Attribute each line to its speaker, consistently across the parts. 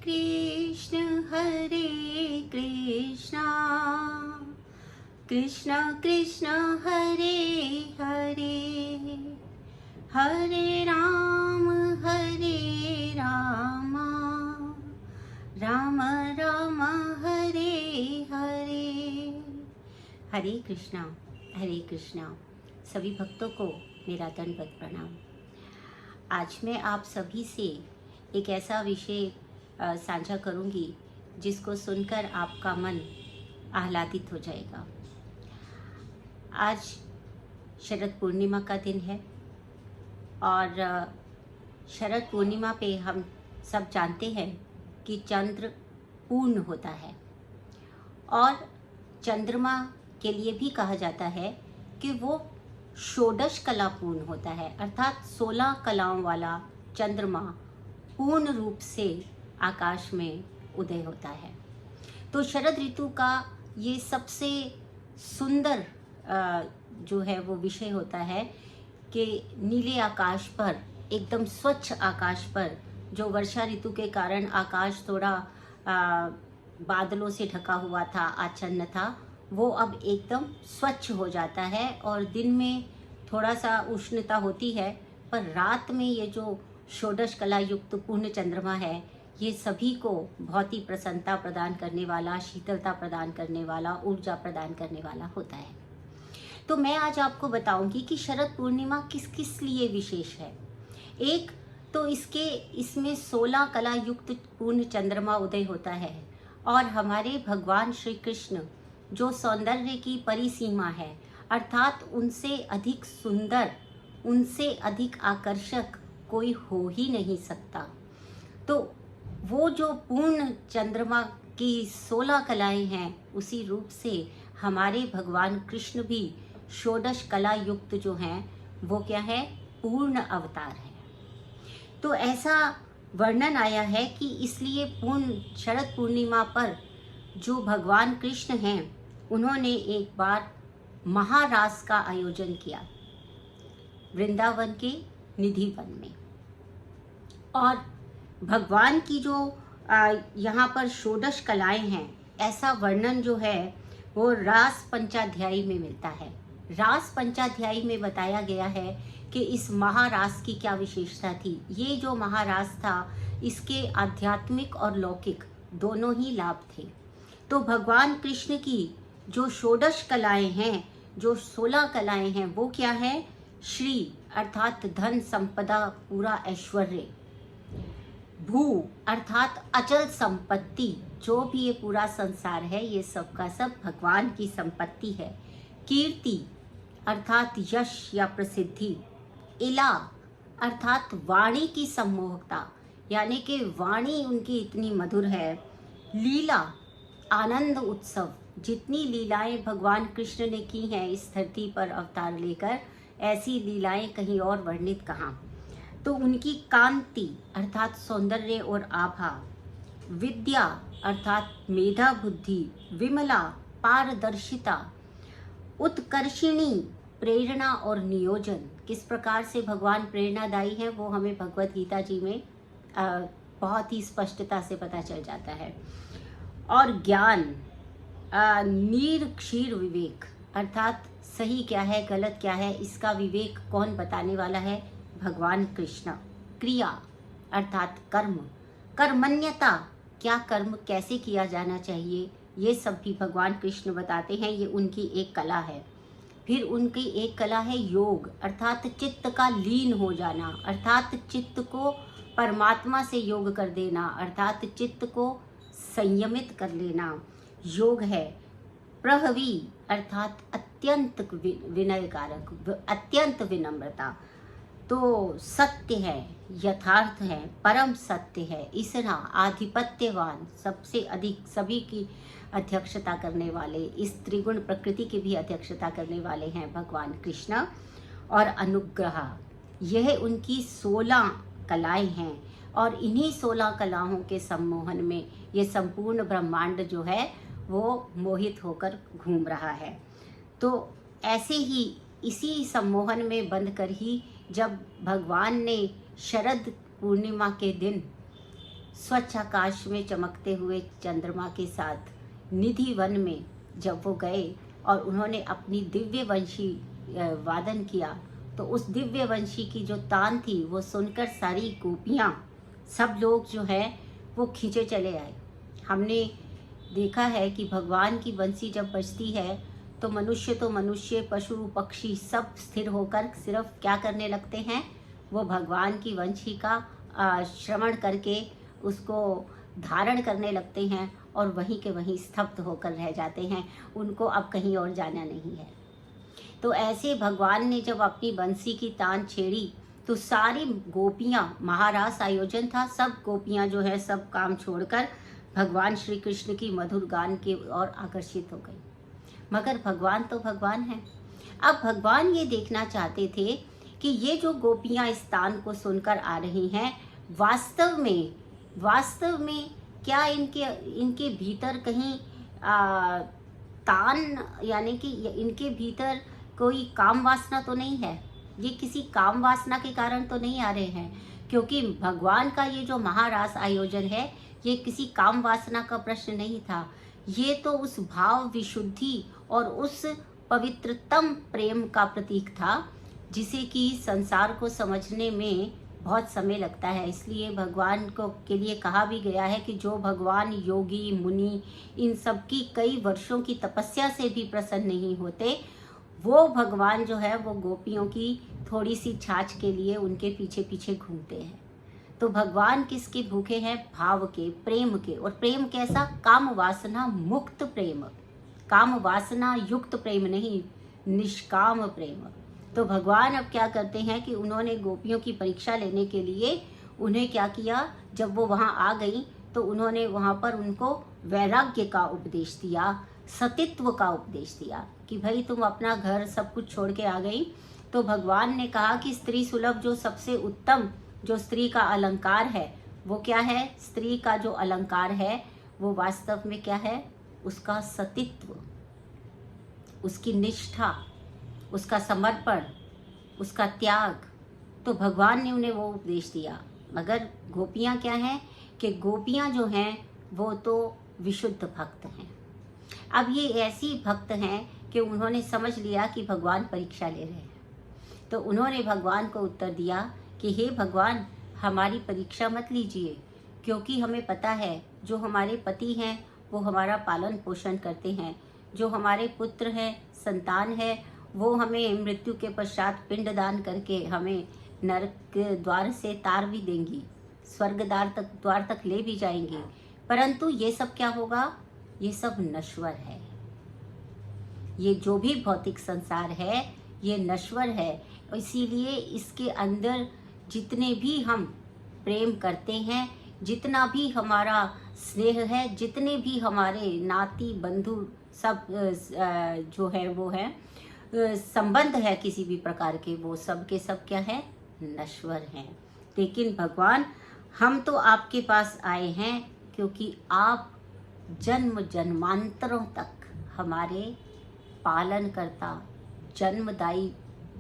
Speaker 1: हरे कृष्णा कृष्णा कृष्णा हरे हरे हरे राम राम राम हरे हरे। हरे कृष्णा सभी भक्तों को मेरा दंडवत प्रणाम। आज मैं आप सभी से एक ऐसा विषय साझा करूंगी जिसको सुनकर आपका मन आह्लादित हो जाएगा। आज शरद पूर्णिमा का दिन है और शरद पूर्णिमा पे हम सब जानते हैं कि चंद्र पूर्ण होता है और चंद्रमा के लिए भी कहा जाता है कि वो षोडश कला पूर्ण होता है, अर्थात 16 कलाओं वाला चंद्रमा पूर्ण रूप से आकाश में उदय होता है। तो शरद ऋतु का ये सबसे सुंदर जो है वो विषय होता है कि नीले आकाश पर, एकदम स्वच्छ आकाश पर, जो वर्षा ऋतु के कारण आकाश थोड़ा बादलों से ढका हुआ था, आच्छन्न था, वो अब एकदम स्वच्छ हो जाता है और दिन में थोड़ा सा उष्णता होती है, पर रात में ये जो षोडश कला युक्त पूर्ण चंद्रमा है, ये सभी को बहुत ही प्रसन्नता प्रदान करने वाला, शीतलता प्रदान करने वाला, ऊर्जा प्रदान करने वाला होता है। तो मैं आज आपको बताऊंगी कि शरद पूर्णिमा किस किस लिए विशेष है। एक तो इसमें 16 कला युक्त पूर्ण चंद्रमा उदय होता है और हमारे भगवान श्री कृष्ण जो सौंदर्य की परिसीमा है, अर्थात उनसे अधिक सुंदर, उनसे अधिक आकर्षक कोई हो ही नहीं सकता। तो वो जो पूर्ण चंद्रमा की 16 कलाएं हैं, उसी रूप से हमारे भगवान कृष्ण भी षोडश कला युक्त जो हैं वो क्या है, पूर्ण अवतार है। तो ऐसा वर्णन आया है कि इसलिए पूर्ण शरद पूर्णिमा पर जो भगवान कृष्ण हैं उन्होंने एक बार महारास का आयोजन किया वृंदावन के निधि वन में। और भगवान की जो यहाँ पर षोडश कलाएं हैं, ऐसा वर्णन जो है वो रास पंचाध्यायी में मिलता है। रास पंचाध्यायी में बताया गया है कि इस महारास की क्या विशेषता थी। ये जो महारास था, इसके आध्यात्मिक और लौकिक दोनों ही लाभ थे। तो भगवान कृष्ण की जो षोडश कलाएं हैं, जो 16 कलाएं हैं, वो क्या है? श्री अर्थात धन संपदा, पूरा ऐश्वर्य। भू अर्थात अचल संपत्ति, जो भी ये पूरा संसार है ये सब का सब भगवान की संपत्ति है। कीर्ति अर्थात यश या प्रसिद्धि। इला अर्थात वाणी की सम्मोहकता, यानी कि वाणी उनकी इतनी मधुर है। लीला आनंद उत्सव, जितनी लीलाएं भगवान कृष्ण ने की हैं इस धरती पर अवतार लेकर, ऐसी लीलाएं कहीं और वर्णित कहाँ। तो उनकी कांति अर्थात सौंदर्य और आभा। विद्या अर्थात मेधा बुद्धि। विमला पारदर्शिता। उत्कर्षिणी प्रेरणा और नियोजन, किस प्रकार से भगवान प्रेरणादायी है वो हमें भगवत गीता जी में बहुत ही स्पष्टता से पता चल जाता है। और ज्ञान, नीर क्षीर विवेक, अर्थात सही क्या है गलत क्या है इसका विवेक कौन बताने वाला है? भगवान कृष्ण। क्रिया अर्थात कर्म, कर्मण्यता, क्या कर्म कैसे किया जाना चाहिए, ये सब भी भगवान कृष्ण बताते हैं। ये उनकी एक कला है। फिर उनकी एक कला है योग, अर्थात चित्त का लीन हो जाना, अर्थात चित्त को परमात्मा से योग कर देना, अर्थात चित्त को संयमित कर लेना, योग है। प्रहवी अर्थात अत्यंत विनयकारक, अत्यंत विनम्रता। तो सत्य है, यथार्थ है, परम सत्य है। इसरा आधिपत्यवान, सबसे अधिक सभी की अध्यक्षता करने वाले, इस त्रिगुण प्रकृति की भी अध्यक्षता करने वाले हैं भगवान कृष्ण। और अनुग्रह, यह उनकी 16 कलाएं हैं और इन्हीं 16 कलाओं के सम्मोहन में ये संपूर्ण ब्रह्मांड जो है वो मोहित होकर घूम रहा है। तो ऐसे ही इसी सम्मोहन में बंध कर ही जब भगवान ने शरद पूर्णिमा के दिन स्वच्छ आकाश में चमकते हुए चंद्रमा के साथ निधि वन में जब वो गए और उन्होंने अपनी दिव्य वंशी वादन किया, तो उस दिव्य वंशी की जो तान थी वो सुनकर सारी गोपियाँ, सब लोग जो है वो खींचे चले आए। हमने देखा है कि भगवान की बंसी जब बजती है तो मनुष्य, पशु पक्षी सब स्थिर होकर सिर्फ क्या करने लगते हैं, वो भगवान की वंशी का श्रवण करके उसको धारण करने लगते हैं और वहीं के वहीं स्तब्ध होकर रह जाते हैं। उनको अब कहीं और जाना नहीं है। तो ऐसे भगवान ने जब अपनी बंसी की तान छेड़ी तो सारी गोपियाँ, महारास आयोजन था, सब गोपियाँ जो है सब काम छोड़कर भगवान श्री कृष्ण की मधुर गान की ओर आकर्षित हो गई। मगर भगवान तो भगवान है। अब भगवान ये देखना चाहते थे कि ये जो गोपियाँ इस तान को सुनकर आ रही हैं, वास्तव में क्या इनके भीतर कहीं तान, यानी कि इनके भीतर कोई काम वासना तो नहीं है। ये किसी काम वासना के कारण तो नहीं आ रहे हैं, क्योंकि भगवान का ये जो महारास आयोजन है ये किसी काम वासना का प्रश्न नहीं था। ये तो उस भाव विशुद्धि और उस पवित्रतम प्रेम का प्रतीक था, जिसे कि संसार को समझने में बहुत समय लगता है। इसलिए भगवान को के लिए कहा भी गया है कि जो भगवान योगी मुनि इन सब की कई वर्षों की तपस्या से भी प्रसन्न नहीं होते, वो भगवान जो है वो गोपियों की थोड़ी सी छाछ के लिए उनके पीछे पीछे घूमते हैं। तो भगवान किसके भूखे हैं? भाव के, प्रेम के। और प्रेम कैसा? काम वासना मुक्त प्रेम, काम वासना युक्त प्रेम नहीं, निष्काम प्रेम। तो भगवान अब क्या करते हैं कि उन्होंने गोपियों की परीक्षा लेने के लिए उन्हें क्या किया, जब वो वहाँ आ गई तो उन्होंने वहाँ पर उनको वैराग्य का उपदेश दिया, सतित्व का उपदेश दिया कि भाई तुम अपना घर सब कुछ छोड़ के आ गई। तो भगवान ने कहा कि स्त्री सुलभ जो सबसे उत्तम जो स्त्री का अलंकार है वो क्या है? स्त्री का जो अलंकार है वो वास्तव में क्या है? उसका सतित्व, उसकी निष्ठा, उसका समर्पण, उसका त्याग। तो भगवान ने उन्हें वो उपदेश दिया। मगर गोपियाँ क्या हैं कि गोपियाँ जो हैं वो तो विशुद्ध भक्त हैं। अब ये ऐसी भक्त हैं कि उन्होंने समझ लिया कि भगवान परीक्षा ले रहे हैं। तो उन्होंने भगवान को उत्तर दिया कि हे भगवान, हमारी परीक्षा मत लीजिए, क्योंकि हमें पता है जो हमारे पति हैं वो हमारा पालन पोषण करते हैं, जो हमारे पुत्र हैं, संतान है, वो हमें मृत्यु के पश्चात पिंडदान करके हमें नरक द्वार से तार भी देंगी, स्वर्ग द्वार तक ले भी जाएंगी। परंतु ये सब क्या होगा? ये सब नश्वर है। ये जो भी भौतिक संसार है ये नश्वर है। इसीलिए इसके अंदर जितने भी हम प्रेम करते हैं, जितना भी हमारा स्नेह है, जितने भी हमारे नाती बंधु सब जो है वो है संबंध है किसी भी प्रकार के, वो सब के सब क्या है? नश्वर हैं। लेकिन भगवान, हम तो आपके पास आए हैं क्योंकि आप जन्म जन्मांतरों तक हमारे पालन करता जन्मदायी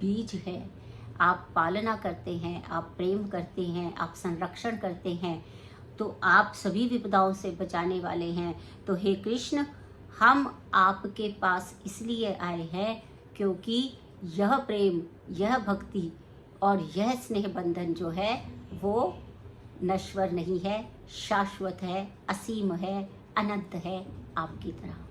Speaker 1: बीज है। आप पालना करते हैं, आप प्रेम करते हैं, आप संरक्षण करते हैं, तो आप सभी विपदाओं से बचाने वाले हैं। तो हे कृष्ण, हम आपके पास इसलिए आए हैं क्योंकि यह प्रेम, यह भक्ति और यह स्नेह बंधन जो है वो नश्वर नहीं है, शाश्वत है, असीम है, अनंत है आपकी तरह।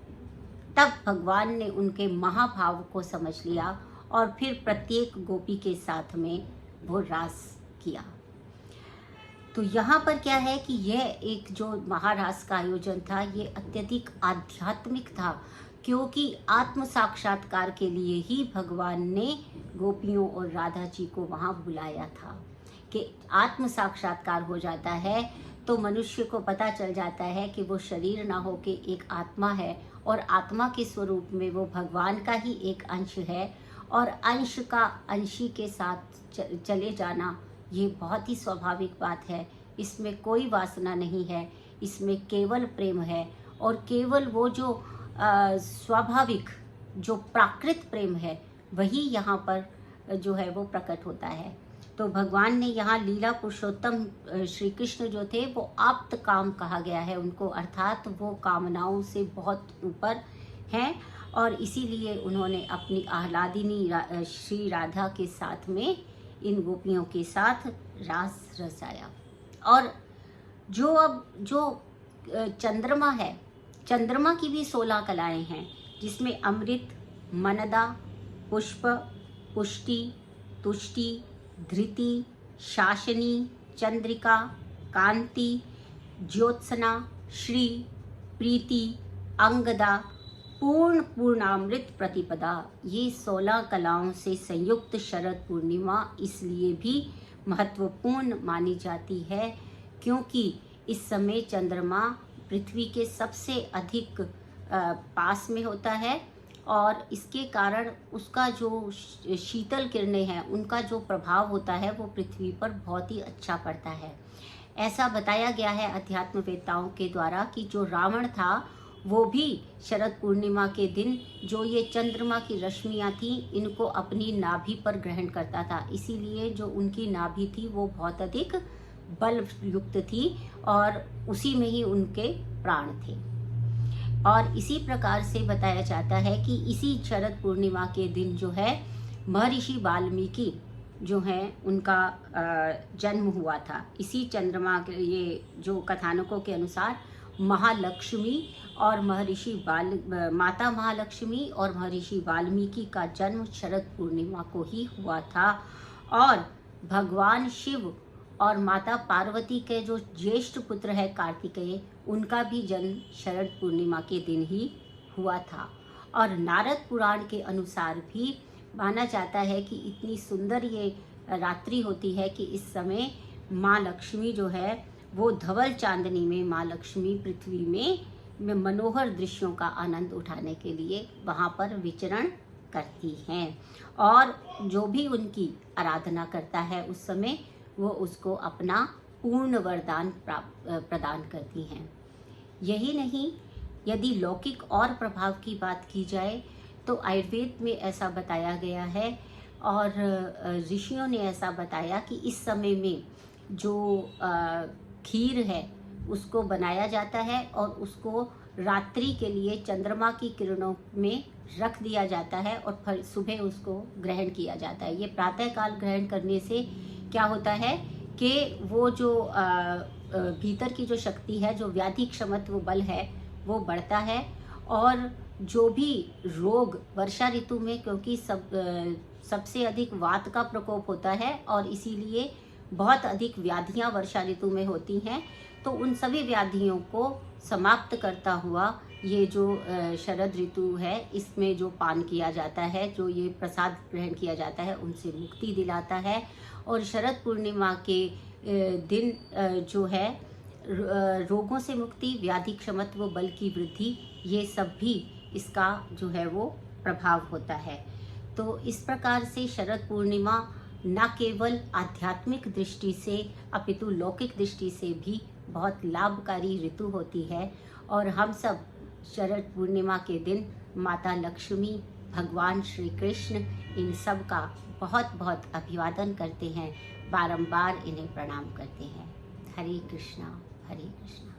Speaker 1: तब भगवान ने उनके महाभाव को समझ लिया और फिर प्रत्येक गोपी के साथ में वो रास किया। तो यहाँ पर क्या है कि यह एक जो महारास का आयोजन था ये अत्यधिक आध्यात्मिक था, क्योंकि आत्म साक्षात्कार के लिए ही भगवान ने गोपियों और राधा जी को वहाँ बुलाया था। कि आत्म साक्षात्कार हो जाता है तो मनुष्य को पता चल जाता है कि वो शरीर ना हो के एक आत्मा है, और आत्मा के स्वरूप में वो भगवान का ही एक अंश है, और अंश का अंशी के साथ चले जाना ये बहुत ही स्वाभाविक बात है। इसमें कोई वासना नहीं है, इसमें केवल प्रेम है, और केवल वो जो स्वाभाविक जो प्राकृत प्रेम है वही यहाँ पर जो है वो प्रकट होता है। तो भगवान ने यहाँ लीला पुरुषोत्तम श्री कृष्ण जो थे वो आप्त काम कहा गया है उनको, अर्थात वो कामनाओं से बहुत ऊपर हैं और इसीलिए उन्होंने अपनी आह्लादिनी श्री राधा के साथ में इन गोपियों के साथ रास रचाया। और जो चंद्रमा है, चंद्रमा की भी 16 कलाएं हैं, जिसमें अमृत, मनदा, पुष्प, पुष्टि, तुष्टि, धृति, शासनी, चंद्रिका, कांति, ज्योत्सना, श्री, प्रीति, अंगदा, पूर्णामृत प्रतिपदा, ये 16 कलाओं से संयुक्त शरद पूर्णिमा इसलिए भी महत्वपूर्ण मानी जाती है क्योंकि इस समय चंद्रमा पृथ्वी के सबसे अधिक पास में होता है और इसके कारण उसका जो शीतल किरणें हैं उनका जो प्रभाव होता है वो पृथ्वी पर बहुत ही अच्छा पड़ता है। ऐसा बताया गया है अध्यात्मवेत्ताओं के द्वारा कि जो रावण था वो भी शरद पूर्णिमा के दिन जो ये चंद्रमा की रश्मियाँ थीं इनको अपनी नाभि पर ग्रहण करता था, इसीलिए जो उनकी नाभि थी वो बहुत अधिक बल युक्त थी और उसी में ही उनके प्राण थे। और इसी प्रकार से बताया जाता है कि इसी शरद पूर्णिमा के दिन जो है महर्षि वाल्मीकि जो है उनका जन्म हुआ था। इसी चंद्रमा के ये जो कथानकों के अनुसार महालक्ष्मी और माता महालक्ष्मी और महर्षि वाल्मीकि का जन्म शरद पूर्णिमा को ही हुआ था और भगवान शिव और माता पार्वती के जो ज्येष्ठ पुत्र है कार्तिकेय, उनका भी जन्म शरद पूर्णिमा के दिन ही हुआ था। और नारद पुराण के अनुसार भी माना जाता है कि इतनी सुंदर ये रात्रि होती है कि इस समय माँ लक्ष्मी जो है वो धवल चांदनी में माँ लक्ष्मी पृथ्वी में मनोहर दृश्यों का आनंद उठाने के लिए वहाँ पर विचरण करती हैं और जो भी उनकी आराधना करता है उस समय वो उसको अपना पूर्ण वरदान प्रदान करती हैं। यही नहीं, यदि लौकिक और प्रभाव की बात की जाए तो आयुर्वेद में ऐसा बताया गया है और ऋषियों ने ऐसा बताया कि इस समय में जो खीर है उसको बनाया जाता है और उसको रात्रि के लिए चंद्रमा की किरणों में रख दिया जाता है और फिर सुबह उसको ग्रहण किया जाता है। ये प्रातःकाल ग्रहण करने से क्या होता है कि वो जो भीतर की जो शक्ति है, जो व्याधि क्षमत्व बल है वो बढ़ता है और जो भी रोग वर्षा ऋतु में, क्योंकि सबसे अधिक वात का प्रकोप होता है और इसीलिए बहुत अधिक व्याधियां वर्षा ऋतु में होती हैं, तो उन सभी व्याधियों को समाप्त करता हुआ ये जो शरद ऋतु है इसमें जो पान किया जाता है, जो ये प्रसाद ग्रहण किया जाता है, उनसे मुक्ति दिलाता है। और शरद पूर्णिमा के दिन जो है रोगों से मुक्ति, व्याधि क्षमत्व, बल की वृद्धि, ये सब भी इसका जो है वो प्रभाव होता है। तो इस प्रकार से शरद पूर्णिमा न केवल आध्यात्मिक दृष्टि से अपितु लौकिक दृष्टि से भी बहुत लाभकारी ऋतु होती है और हम सब शरद पूर्णिमा के दिन माता लक्ष्मी, भगवान श्री कृष्ण, इन सब का बहुत बहुत अभिवादन करते हैं, बारंबार इन्हें प्रणाम करते हैं। हरे कृष्णा हरे कृष्णा।